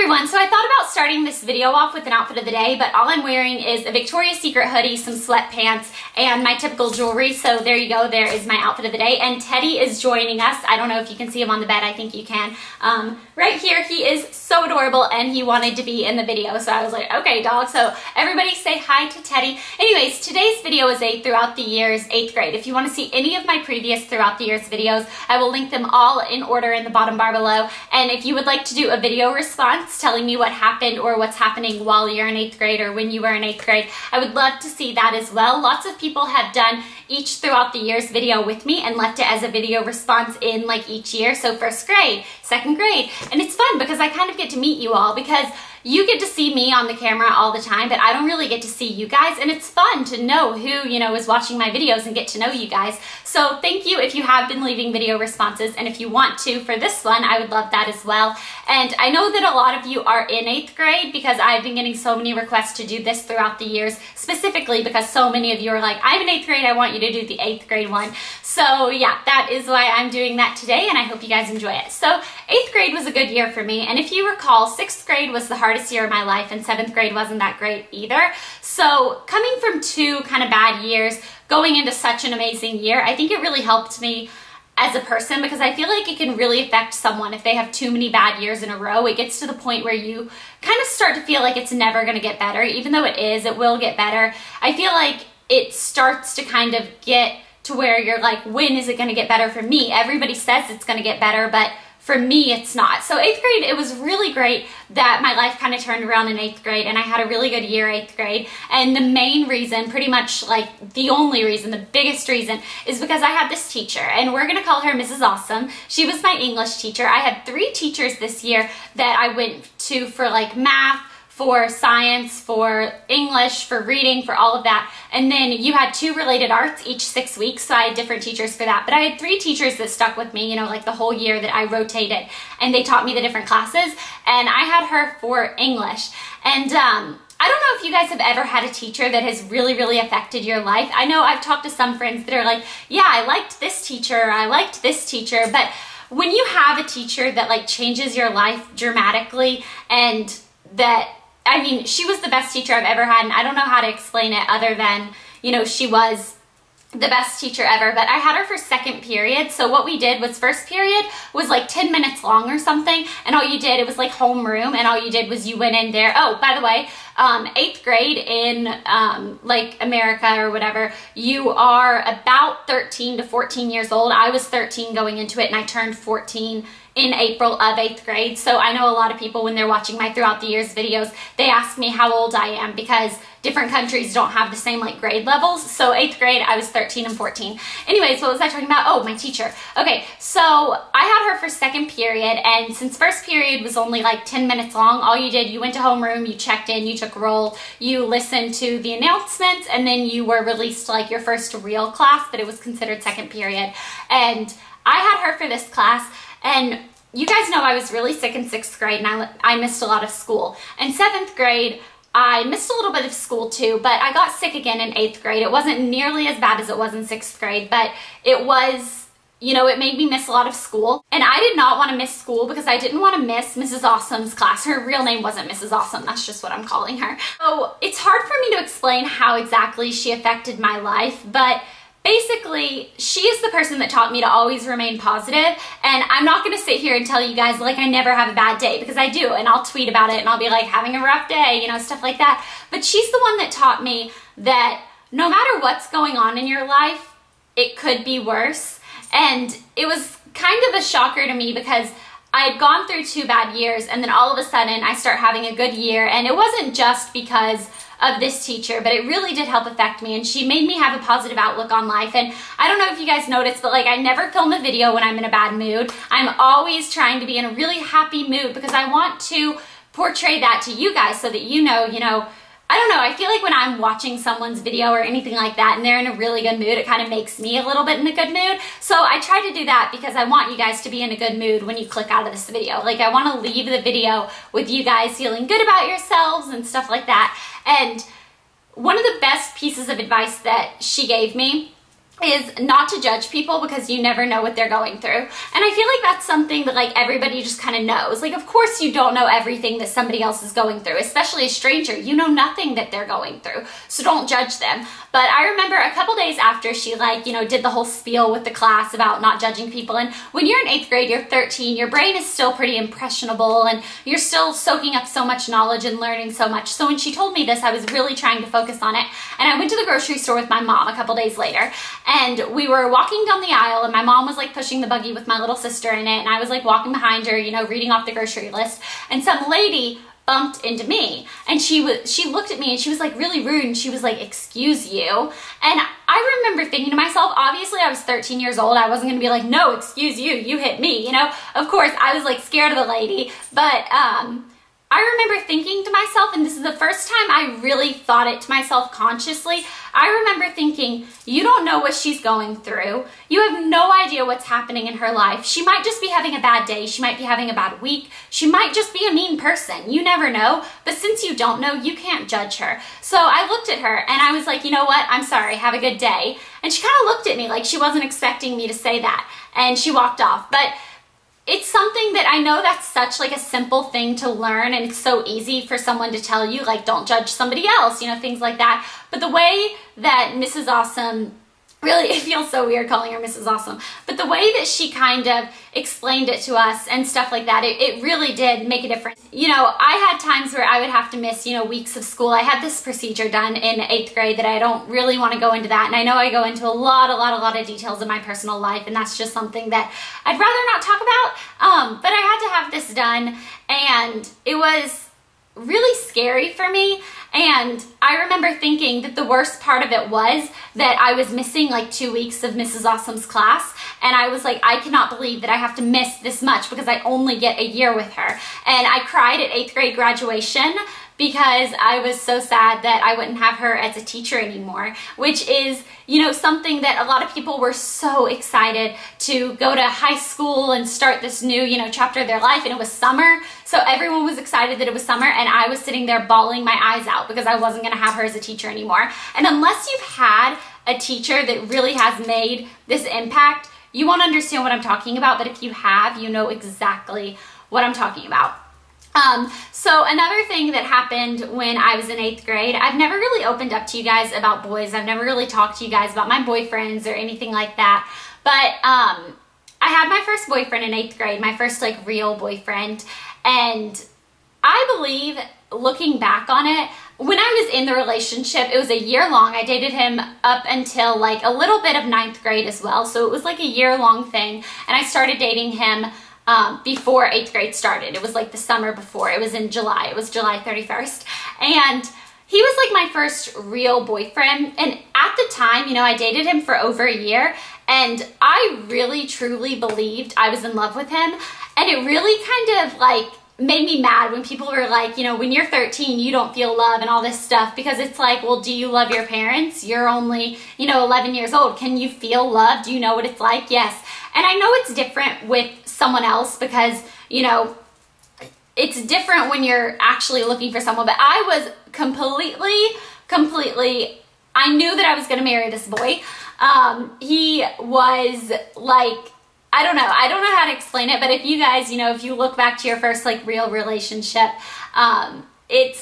everyone, so I thought about starting this video off with an outfit of the day, but all I'm wearing is a Victoria's Secret hoodie, some sweatpants, and my typical jewelry. So there you go, there is my outfit of the day. And Teddy is joining us. I don't know if you can see him on the bed, I think you can. Right here, he is so adorable and he wanted to be in the video. So I was like, okay dog, so everybody say hi to Teddy. Anyways, today's video is a throughout the years 8th grade. If you want to see any of my previous throughout the years videos, I will link them all in order in the bottom bar below. And if you would like to do a video response telling me what happened or what's happening while you're in 8th grade or when you were in 8th grade, I would love to see that as well. Lots of people have done each throughout the years video with me and left it as a video response in like each year. So 1st grade, 2nd grade, and it's fun because I kind of get to meet you all because you get to see me on the camera all the time, but I don't really get to see you guys, and it's fun to know who, you know, is watching my videos and get to know you guys. So thank you if you have been leaving video responses, and if you want to for this one, I would love that as well. And I know that a lot of you are in 8th grade because I've been getting so many requests to do this throughout the years, specifically because so many of you are like, I'm in 8th grade, I want you to do the 8th grade one. So yeah, that is why I'm doing that today, and I hope you guys enjoy it. So 8th grade was a good year for me, and if you recall, 6th grade was the hardest year of my life, and 7th grade wasn't that great either. So coming from 2 kind of bad years, going into such an amazing year, I think it really helped me as a person because I feel like it can really affect someone if they have too many bad years in a row. It gets to the point where you kind of start to feel like it's never going to get better, even though it is, it will get better. I feel like it starts to kind of get to where you're like, when is it going to get better for me? Everybody says it's going to get better, but for me, it's not. So 8th grade, it was really great that my life kind of turned around in 8th grade and I had a really good year 8th grade. And the main reason, pretty much like the only reason, the biggest reason, is because I had this teacher, and we're gonna call her Mrs. Awesome. She was my English teacher. I had 3 teachers this year that I went to for like math, for science, for English, for reading, for all of that. And then you had 2 related arts each 6 weeks, so I had different teachers for that. But I had 3 teachers that stuck with me, you know, like the whole year that I rotated, and they taught me the different classes, and I had her for English. And I don't know if you guys have ever had a teacher that has really, really affected your life. I know I've talked to some friends that are like, yeah, I liked this teacher, I liked this teacher, but when you have a teacher that like changes your life dramatically, and that, I mean, she was the best teacher I've ever had, and I don't know how to explain it other than, you know, she was the best teacher ever. But I had her for 2nd period, so what we did was 1st period was like 10 minutes long or something, and all you did, it was like homeroom, and all you did was you went in there. Oh, by the way, 8th grade in like America or whatever, you are about 13 to 14 years old. I was 13 going into it, and I turned 14 in April of 8th grade. So I know a lot of people, when they're watching my throughout the years videos, they ask me how old I am because different countries don't have the same like grade levels. So 8th grade, I was 13 and 14. Anyways, what was I talking about? Oh, my teacher. Okay, so I had her for 2nd period, and since 1st period was only like 10 minutes long, all you did, you went to homeroom, you checked in, you took roll, you listened to the announcements, and then you were released to like your first real class, but it was considered 2nd period. And I had her for this class, and you guys know I was really sick in 6th grade, and I missed a lot of school. In 7th grade, I missed a little bit of school too, but I got sick again in 8th grade. It wasn't nearly as bad as it was in 6th grade, but it was, you know, it made me miss a lot of school. And I did not want to miss school because I didn't want to miss Mrs. Awesome's class. Her real name wasn't Mrs. Awesome, that's just what I'm calling her. So it's hard for me to explain how exactly she affected my life, but basically, she is the person that taught me to always remain positive, and I'm not going to sit here and tell you guys like I never have a bad day, because I do, and I'll tweet about it and I'll be like, having a rough day, you know, stuff like that. But she's the one that taught me that no matter what's going on in your life, it could be worse. And it was kind of a shocker to me because I had gone through 2 bad years, and then all of a sudden I start having a good year, and it wasn't just because of this teacher, but it really did help affect me, and she made me have a positive outlook on life. And I don't know if you guys noticed, but like I never film a video when I'm in a bad mood. I'm always trying to be in a really happy mood because I want to portray that to you guys so that you know, I don't know, I feel like when I'm watching someone's video or anything like that and they're in a really good mood, it kind of makes me a little bit in a good mood. So I try to do that because I want you guys to be in a good mood when you click out of this video. Like I want to leave the video with you guys feeling good about yourselves and stuff like that. And one of the best pieces of advice that she gave me is not to judge people because you never know what they're going through. And I feel like that's something that like everybody just kind of knows. Like, of course you don't know everything that somebody else is going through, especially a stranger. You know nothing that they're going through, so don't judge them. But I remember a couple days after she like, you know, did the whole spiel with the class about not judging people. And when you're in 8th grade, you're 13, your brain is still pretty impressionable and you're still soaking up so much knowledge and learning so much. So when she told me this, I was really trying to focus on it. And I went to the grocery store with my mom a couple days later. And we were walking down the aisle and my mom was like pushing the buggy with my little sister in it. And I was like walking behind her, you know, reading off the grocery list. And some lady bumped into me and she looked at me and she was like really rude and she was like, "Excuse you." And I remember thinking to myself, obviously I was 13 years old. I wasn't gonna be like, "No, excuse you, you hit me." You know, of course I was like scared of the lady, but I remember thinking to myself, and this is the first time I really thought it to myself consciously, I remember thinking, you don't know what she's going through. You have no idea what's happening in her life. She might just be having a bad day. She might be having a bad week. She might just be a mean person. You never know. But since you don't know, you can't judge her. So I looked at her and I was like, "You know what? I'm sorry. Have a good day." And she kind of looked at me like she wasn't expecting me to say that. And she walked off. But it's something that I know that's such like a simple thing to learn, and it's so easy for someone to tell you like, don't judge somebody else, you know, things like that. But the way that Mrs. Awesome, really, it feels so weird calling her Mrs. Awesome, but the way that she kind of explained it to us and stuff like that, it really did make a difference. You know, I had times where I would have to miss, you know, weeks of school. I had this procedure done in 8th grade that I don't really want to go into that, and I know I go into a lot of details of my personal life, and that's just something that I'd rather not talk about, but I had to have this done, and it was really scary for me. And I remember thinking that the worst part of it was that I was missing like 2 weeks of Mrs. Awesome's class. And I was like, I cannot believe that I have to miss this much because I only get a year with her. And I cried at 8th grade graduation because I was so sad that I wouldn't have her as a teacher anymore, which is, you know, something that a lot of people were so excited to go to high school and start this new, you know, chapter of their life, and it was summer, so everyone was excited that it was summer, and I was sitting there bawling my eyes out because I wasn't gonna have her as a teacher anymore. And unless you've had a teacher that really has made this impact, you won't understand what I'm talking about, but if you have, you know exactly what I'm talking about. So another thing that happened when I was in 8th grade, I've never really opened up to you guys about boys. I've never really talked to you guys about my boyfriends or anything like that. But I had my first boyfriend in 8th grade, my first like real boyfriend. And I believe, looking back on it, when I was in the relationship, it was a year long. I dated him up until like a little bit of 9th grade as well. So it was like a year-long thing. And I started dating him before 8th grade started. It was like the summer before. It was in July. It was July 31st. And he was like my first real boyfriend. And at the time, you know, I dated him for over a year. And I really, truly believed I was in love with him. And it really kind of like made me mad when people were like, you know, when you're 13, you don't feel love and all this stuff, because it's like, well, do you love your parents? You're only, you know, 11 years old. Can you feel love? Do you know what it's like? Yes. And I know it's different with someone else because, you know, it's different when you're actually looking for someone, but I was completely, I knew that I was going to marry this boy. He was like, I don't know how to explain it, but if you guys, you know, if you look back to your first like real relationship, it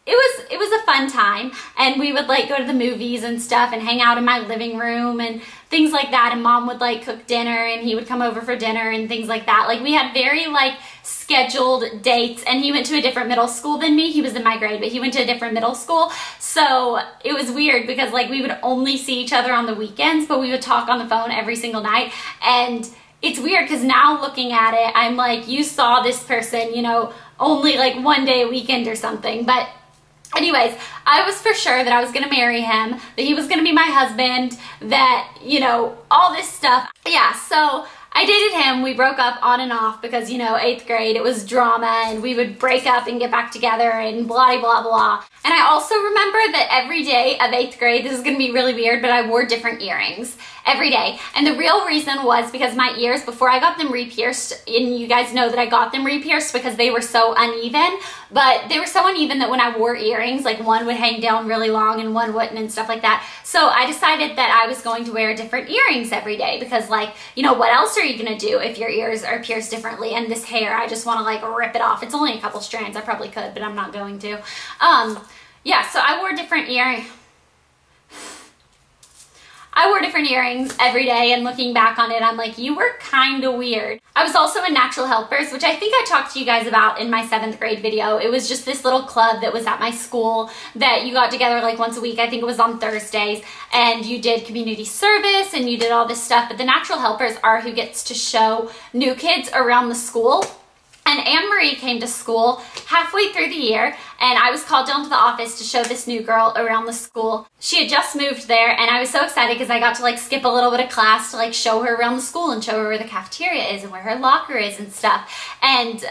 was a fun time, and we would like go to the movies and stuff and hang out in my living room and things like that, and mom would like cook dinner and he would come over for dinner and things like that. Like we had very like scheduled dates, and he went to a different middle school than me. He was in my grade, but he went to a different middle school. So it was weird because like we would only see each other on the weekends, but we would talk on the phone every single night. And it's weird because now looking at it, I'm like, you saw this person, you know, only like one day a weekend or something. But anyways, I was for sure that I was going to marry him, that he was going to be my husband, that, you know, all this stuff. Yeah, so I I dated him. We broke up on and off because, you know, 8th grade, it was drama and we would break up and get back together and blah, blah, blah. And I also remember that every day of 8th grade, this is gonna be really weird, but I wore different earrings every day. And the real reason was because my ears, before I got them re-pierced, and you guys know that I got them re-pierced because they were so uneven, but they were so uneven that when I wore earrings, like one would hang down really long and one wouldn't and stuff like that. So I decided that I was going to wear different earrings every day because, like, you know, what else are you gonna do if your ears are pierced differently? And this hair, I just wanna like rip it off. It's only a couple strands. I probably could, but I'm not going to. Yeah, so I wore different earrings. I wore different earrings every day, and looking back on it, I'm like, you were kind of weird. I was also in Natural Helpers, which I think I talked to you guys about in my 7th grade video. It was just this little club that was at my school that you got together like once a week. I think it was on Thursdays, and you did community service and you did all this stuff. But the Natural Helpers are who gets to show new kids around the school. And Anne-Marie came to school halfway through the year, and I was called down to the office to show this new girl around the school. She had just moved there, and I was so excited because I got to like skip a little bit of class to like show her around the school and show her where the cafeteria is and where her locker is and stuff. And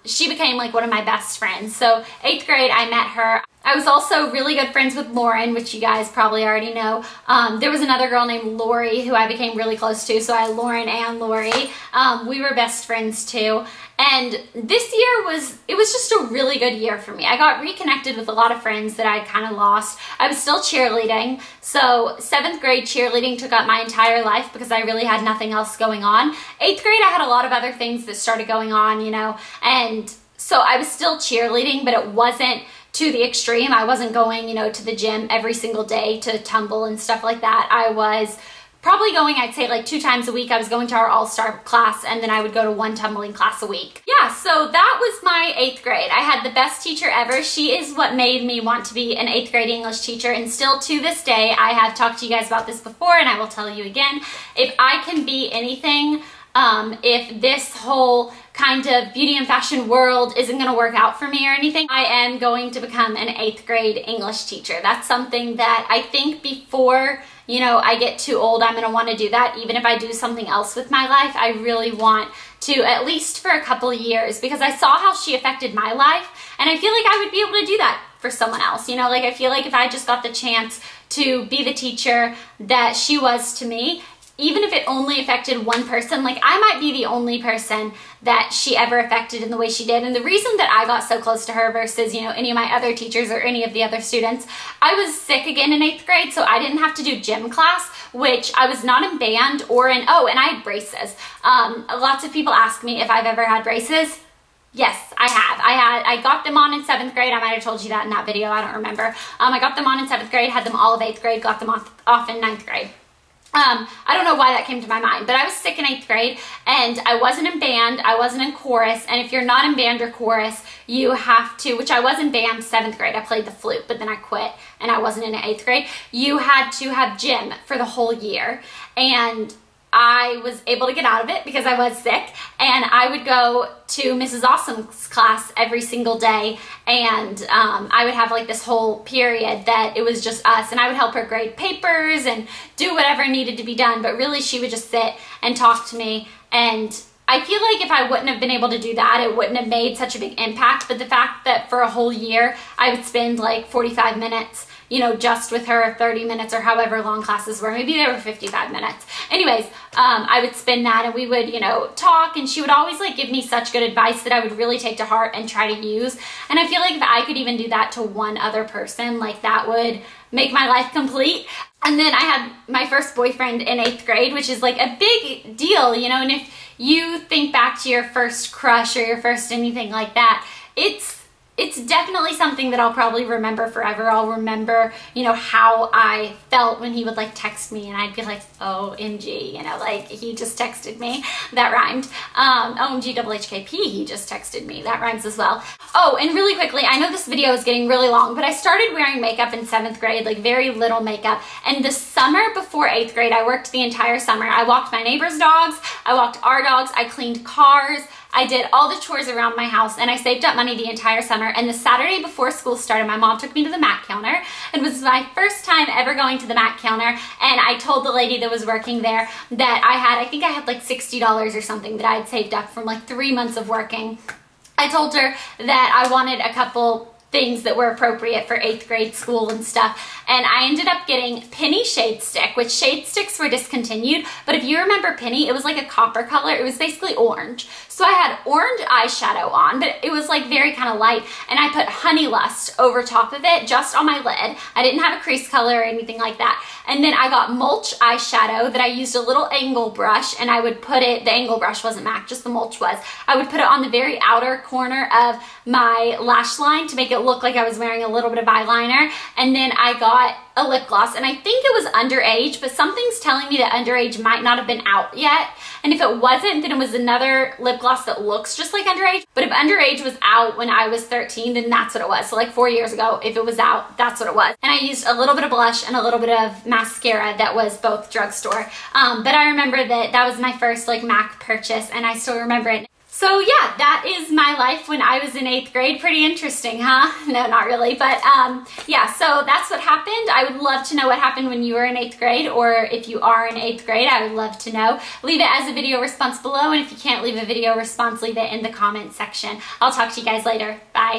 she became like one of my best friends. So 8th grade, I met her. I was also really good friends with Lauren, which you guys probably already know. There was another girl named Lori who I became really close to, so I had Lauren and Lori. We were best friends too. And this year it was just a really good year for me. I got reconnected with a lot of friends that I'd kind of lost. I was still cheerleading, so 7th grade cheerleading took up my entire life because I really had nothing else going on. 8th grade, I had a lot of other things that started going on, you know, and so I was still cheerleading, but it wasn't to the extreme. I wasn't going, you know, to the gym every single day to tumble and stuff like that. I was probably going, I'd say like 2 times a week. I was going to our all-star class, and then I would go to 1 tumbling class a week. Yeah, so that was my 8th grade. I had the best teacher ever. She is what made me want to be an 8th grade English teacher, and still to this day, I have talked to you guys about this before, and I will tell you again, if I can be anything, if this whole kind of beauty and fashion world isn't going to work out for me or anything, I am going to become an 8th grade English teacher. That's something that I think before, you know, I get too old, I'm going to want to do that. Even if I do something else with my life, I really want to, at least for a couple of years, because I saw how she affected my life, and I feel like I would be able to do that for someone else. You know, like I feel like if I just got the chance to be the teacher that she was to me, even if it only affected one person, like I might be the only person that she ever affected in the way she did. And the reason that I got so close to her versus, you know, any of my other teachers or any of the other students, I was sick again in 8th grade, so I didn't have to do gym class, which I was not in band or in, oh, and I had braces. Lots of people ask me if I've ever had braces. Yes, I have. I got them on in 7th grade. I might have told you that in that video. I don't remember. I got them on in 7th grade, had them all of 8th grade, got them off in 9th grade. I don't know why that came to my mind, but I was sick in 8th grade, and I wasn't in band, I wasn't in chorus, and if you're not in band or chorus, you have to, which I was in band 7th grade, I played the flute, but then I quit, and I wasn't in 8th grade, you had to have gym for the whole year, and I was able to get out of it because I was sick, and I would go to Mrs. Awesome's class every single day, and I would have like this whole period that it was just us, and I would help her grade papers and do whatever needed to be done, but really she would just sit and talk to me, and I feel like if I wouldn't have been able to do that, it wouldn't have made such a big impact, but the fact that for a whole year I would spend like 45 minutes, you know, just with her, 30 minutes or however long classes were. Maybe they were 55 minutes. Anyways, I would spend that, and we would, you know, talk, and she would always like give me such good advice that I would really take to heart and try to use. And I feel like if I could even do that to one other person, like that would make my life complete. And then I had my first boyfriend in 8th grade, which is like a big deal, you know, and if you think back to your first crush or your first anything like that, it's definitely something that I'll probably remember forever. I'll remember, you know, how I felt when he would like text me, and I'd be like, OMG, you know, like he just texted me. That rhymed. OMG HHKP, he just texted me. That rhymes as well. Oh, and really quickly, I know this video is getting really long, but I started wearing makeup in 7th grade, like very little makeup. And the summer before 8th grade, I worked the entire summer. I walked my neighbor's dogs, I walked our dogs, I cleaned cars, I did all the chores around my house, and I saved up money the entire summer. And the Saturday before school started, my mom took me to the Mac counter. It was my first time ever going to the Mac counter, and I told the lady that was working there that I think I had like $60 or something that I had saved up from like 3 months of working. I told her that I wanted a couple things that were appropriate for 8th grade school and stuff, and I ended up getting Penny Shade Stick, which shade sticks were discontinued, but if you remember Penny, it was like a copper color. It was basically orange. So I had orange eyeshadow on, but it was like very kind of light, and I put Honey Lust over top of it, just on my lid. I didn't have a crease color or anything like that. And then I got Mulch eyeshadow that I used a little angle brush, and I would put it, the angle brush wasn't MAC, just the Mulch was. I would put it on the very outer corner of my lash line to make it look like I was wearing a little bit of eyeliner. And then I got a lip gloss, and I think it was underage, but something's telling me that underage might not have been out yet. And if it wasn't, then it was another lip gloss that looks just like underage. But if underage was out when I was 13, then that's what it was. So like 4 years ago, if it was out, that's what it was. And I used a little bit of blush and a little bit of mascara that was both drugstore. But I remember that that was my first like MAC purchase, and I still remember it. So yeah, that is my life when I was in 8th grade. Pretty interesting, huh? No, not really, but yeah, so that's what happened. I would love to know what happened when you were in 8th grade, or if you are in 8th grade, I would love to know. Leave it as a video response below, and if you can't leave a video response, leave it in the comment section. I'll talk to you guys later. Bye.